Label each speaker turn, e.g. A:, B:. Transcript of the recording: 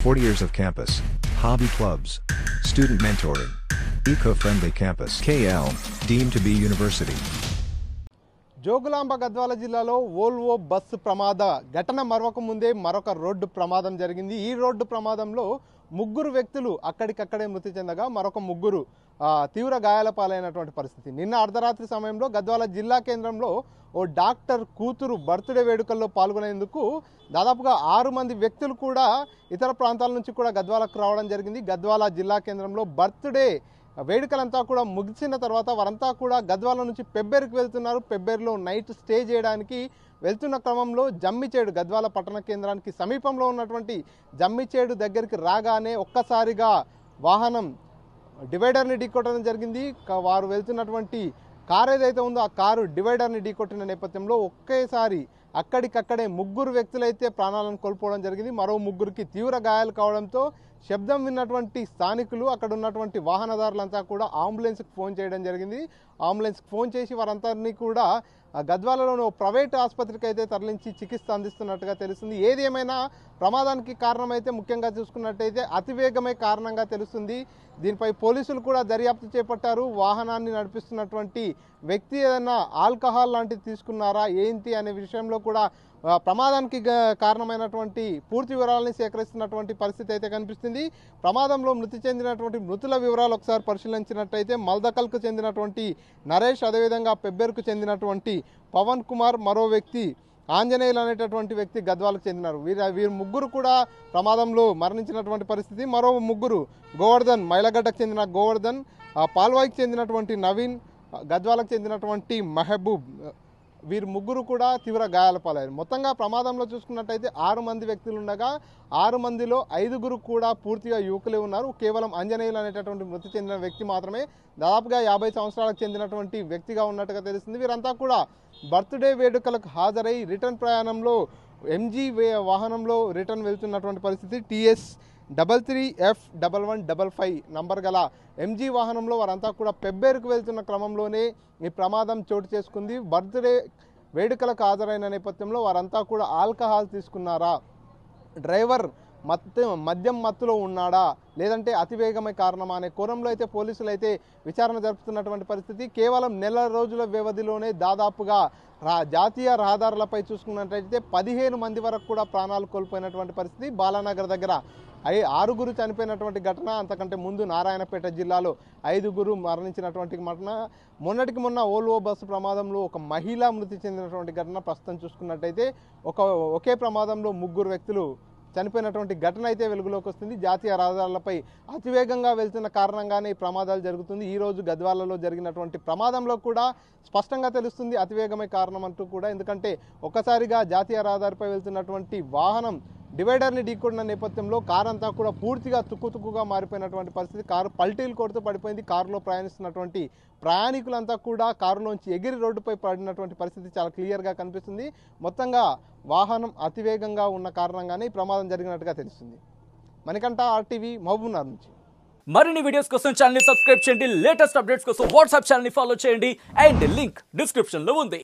A: 40 years of campus, hobby clubs, student mentoring, eco-friendly campus. KL, deemed to be university.
B: Jogulamba Gadwal జిల్లాలో Volvo bus ప్రమాద ఘటన ముందే మరొక road ప్రమాదం జరిగింది. ఈ రోడ్డు ప్రమాదంలో ముగ్గురు వ్యక్తులు అక్కడికక్కడే మృతి చెందగా మరొక ముగ్గురు తీవ్ర గాయాల పాలైనటువంటి పరిస్థితి. నిన్న అర్ధరాత్రి సమయంలో గద్వాల జిల్లా కేంద్రంలో ఓ డాక్టర్ కూతురు బర్త్డే వేడుకల్లో పాల్గొనేందుకు దాదాపుగా 6 మంది వ్యక్తులు కూడా ఇతర ప్రాంతాల నుంచి కూడా గద్వాలకు రావడం జరిగింది. గద్వాల జిల్లా కేంద్రంలో బర్త్డే వేడుకలంతా కూడా ముగిసిన తర్వాత వారంతా కూడా గద్వాల నుంచి పెబ్బేరుకు వెళ్తున్నారు. పెబ్బేరులో నైట్ స్టే చేయడానికి వెళ్తున్న క్రమంలో జమ్మిచేడు గద్వాల పట్టణ కేంద్రానికి సమీపంలో ఉన్నటువంటి జమ్మిచేడు దగ్గరికి రాగానే ఒక్కసారిగా వాహనం డివైడర్ని ఢీకొట్టడం జరిగింది. వారు వెళ్తున్నటువంటి కారు ఏదైతే ఉందో ఆ కారు డివైడర్ని ఢీకొట్టిన నేపథ్యంలో ఒకేసారి అక్కడికక్కడే ముగ్గురు వ్యక్తులైతే ప్రాణాలను కోల్పోవడం జరిగింది. మరో ముగ్గురికి తీవ్ర గాయాలు కావడంతో శబ్దం విన్నటువంటి స్థానికులు అక్కడ ఉన్నటువంటి వాహనదారులంతా కూడా అంబులెన్స్కి ఫోన్ చేయడం జరిగింది. అంబులెన్స్కి ఫోన్ చేసి వారందరినీ కూడా గద్వాలలోని ప్రైవేట్ ఆసుపత్రికి అయితే తరలించి చికిత్స అందిస్తున్నట్టుగా తెలుస్తుంది. ఏది ఏమైనా ప్రమాదానికి కారణమైతే ముఖ్యంగా చూసుకున్నట్టయితే అతివేగమే కారణంగా తెలుస్తుంది. దీనిపై పోలీసులు కూడా దర్యాప్తు చేపట్టారు. వాహనాన్ని నడిపిస్తున్నటువంటి వ్యక్తి ఏదైనా ఆల్కహాల్ లాంటిది తీసుకున్నారా ఏంటి అనే విషయంలో కూడా ప్రమాదానికి కారణమైనటువంటి పూర్తి వివరాలని సేకరిస్తున్నటువంటి పరిస్థితి అయితే కనిపిస్తుంది. ప్రమాదంలో మృతి చెందినటువంటి మృతుల వివరాలు ఒకసారి పరిశీలించినట్టయితే మల్దకల్కు చెందినటువంటి నరేష్, అదేవిధంగా పెబ్బేరుకు చెందినటువంటి పవన్ కుమార్, మరో వ్యక్తి ఆంజనేయులు అనేటటువంటి వ్యక్తి గద్వాలకు చెందినారు. వీరు ముగ్గురు కూడా ప్రమాదంలో మరణించినటువంటి పరిస్థితి. మరో ముగ్గురు గోవర్ధన్, మైలగడ్డకు చెందిన గోవర్ధన్, పాల్వాయికి చెందినటువంటి నవీన్, గద్వాలకు చెందినటువంటి మహబూబ్, వీరు ముగ్గురు కూడా తీవ్ర గాయాల పాలయ్యారు. మొత్తంగా ప్రమాదంలో చూసుకున్నట్టయితే 6 మంది వ్యక్తులు ఉండగా 6 మందిలో 5గురు కూడా పూర్తిగా యువకులే ఉన్నారు. కేవలం ఆంజనేయులు అనేటటువంటి మృతి చెందిన వ్యక్తి మాత్రమే దాదాపుగా 50 సంవత్సరాలకు చెందినటువంటి వ్యక్తిగా ఉన్నట్టుగా తెలుస్తుంది. వీరంతా కూడా బర్త్డే వేడుకలకు హాజరై రిటర్న్ ప్రయాణంలో ఎంజీ వాహనంలో రిటర్న్ వెళ్తున్నటువంటి పరిస్థితి. TS 33F1155 నంబర్ గల ఎంజీ వాహనంలో వారంతా కూడా పెబ్బేరుకు వెళ్తున్న క్రమంలోనే ఈ ప్రమాదం చోటు చేసుకుంది. బర్త్డే వేడుకలకు హాజరైన నేపథ్యంలో వారంతా కూడా ఆల్కహాల్ తీసుకున్నారా, డ్రైవర్ మద్యం మత్తులో ఉన్నాడా, లేదంటే అతివేగమే కారణమా అనే కోణంలో అయితే పోలీసులు అయితే విచారణ జరుపుతున్నటువంటి పరిస్థితి. కేవలం నెల రోజుల వ్యవధిలోనే దాదాపుగా జాతీయ రహదారులపై చూసుకున్నట్లయితే 15 మంది వరకు కూడా ప్రాణాలు కోల్పోయినటువంటి పరిస్థితి. బాలానగర్ దగ్గర 6గురు చనిపోయినటువంటి ఘటన, అంతకంటే ముందు నారాయణపేట జిల్లాలో 5గురు మరణించినటువంటి ఘటన, మొన్నటికి మొన్న ఓల్వో బస్సు ప్రమాదంలో ఒక మహిళ మృతి చెందినటువంటి ఘటన, ప్రస్తుతం చూసుకున్నట్టయితే ఒకే ప్రమాదంలో 3 వ్యక్తులు చనిపోయినటువంటి ఘటన అయితే వెలుగులోకి వస్తుంది. జాతీయ రహదారులపై అతివేగంగా వెళ్తున్న కారణంగానే ఈ ప్రమాదాలు జరుగుతుంది. ఈరోజు గద్వాలలో జరిగినటువంటి ప్రమాదంలో కూడా స్పష్టంగా తెలుస్తుంది అతివేగమే కారణం అంటూ కూడా. ఎందుకంటే ఒక్కసారిగా జాతీయ రహదారిపై వెళ్తున్నటువంటి వాహనం డివైడర్ని ఢీకొన్న నేపథ్యంలో కారు అంతా కూడా పూర్తిగా తుక్కుతుక్కుగా మారిపోయినటువంటి పరిస్థితి. కారు పల్టీలు కొడుతూ పడిపోయింది. కారులో ప్రయాణిస్తున్నటువంటి ప్రయాణికులంతా కూడా కారులోంచి ఎగిరి రోడ్డుపై పడినటువంటి పరిస్థితి చాలా క్లియర్గా కనిపిస్తుంది. మొత్తంగా వాహనం అతివేగంగా ఉన్న కారణంగానే ఈ ప్రమాదం జరిగినట్టుగా తెలుస్తుంది. మణికంఠ, RTV, మహబూబ్నగర్ నుంచి.
C: మరిన్ని వీడియోస్ కోసం ఛానల్ ని సబ్స్క్రైబ్ చేయండి. లేటెస్ట్ అప్డేట్స్ కోసం వాట్సాప్ ఛానల్ ని ఫాలో చేయండి. అండ్ లింక్ డిస్క్రిప్షన్ లో ఉంది.